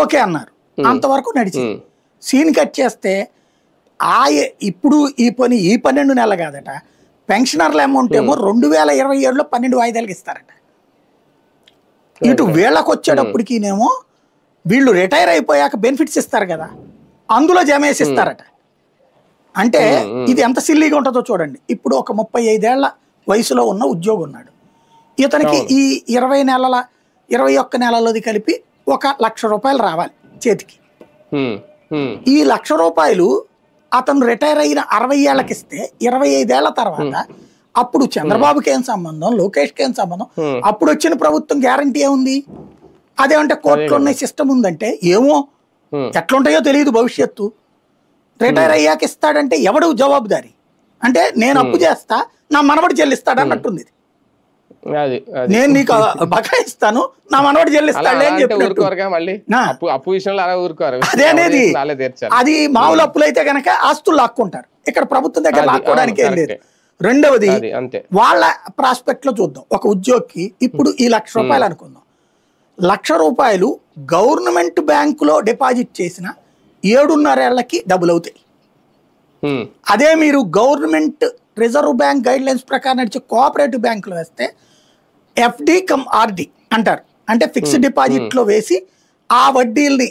Okay అన్నారు, అంతవరకు నడిచింది. సీన్ కట్ చేస్తే ఇప్పుడు ఈ 12 నెలలు కాదట, పెన్షనర్ల అమౌంట్ ఏమో 2027లో 12 వాయిదాలకు ఇస్తారట. ఇటు వీళ్ళకి వచ్చేటప్పటికినేమో వీళ్ళు రిటైర్ అయిపోయాక బెనిఫిట్స్ ఇస్తారు కదా, అందులో జమేసి ఇస్తారట. అంటే ఇది ఎంత సిల్లీగా ఉంటుందో చూడండి. ఇప్పుడు ఒక 35 ఏళ్ల వయసులో ఉన్న ఉద్యోగి ఉన్నాడు, ఇతనికి ఈ 21 నెలలది కలిపి 1,00,000 రూపాయలు రావాలి చేతికి. ఈ 1,00,000 రూపాయలు అతను రిటైర్ అయిన 60 ఏళ్ళకి ఇస్తే 25 ఏళ్ల తర్వాత అప్పుడు చంద్రబాబుకి ఏం సంబంధం, లోకేష్కి ఏం సంబంధం? అప్పుడు వచ్చిన ప్రభుత్వం గ్యారంటీ ఏముంది? అదేమంటే కోర్టులో ఉన్న సిస్టమ్ ఉందంటే ఏమో, ఎట్లుంటాయో తెలియదు భవిష్యత్తు. రిటైర్ అయ్యాక ఇస్తాడంటే ఎవడు జవాబుదారి? అంటే నేను అప్పు చేస్తా, నా మనవడు చెల్లిస్తాడు అన్నట్టుంది. నేను నీకు బకాయిస్తాను, నా మనవడు చెల్లిస్తాడులే అని చెప్పి అదే అనేది. అది మామూలు అప్పులు అయితే గనక ఆస్తులు లాక్కుంటారు, ఇక్కడ ప్రభుత్వం దగ్గర లాక్కోవడానికి ఏం లేదు. రెండవది వాళ్ళ ప్రాస్పెక్ట్ లో చూద్దాం. ఒక ఉద్యోగికి ఇప్పుడు ఈ 1,00,000 రూపాయలు అనుకుందాం, 1,00,000 రూపాయలు గవర్నమెంట్ బ్యాంకులో డిపాజిట్ చేసిన 7.5 ఏళ్లకి డబుల్ అవుతాయి. అదే మీరు government reserve bank guide lines ప్రకారం నడిచే కోఆపరేటివ్ బ్యాంకులో వేస్తే FD కమ్ RD అంటారు, అంటే ఫిక్స్డ్ డిపాజిట్ లో వేసి ఆ వడ్డీల్ని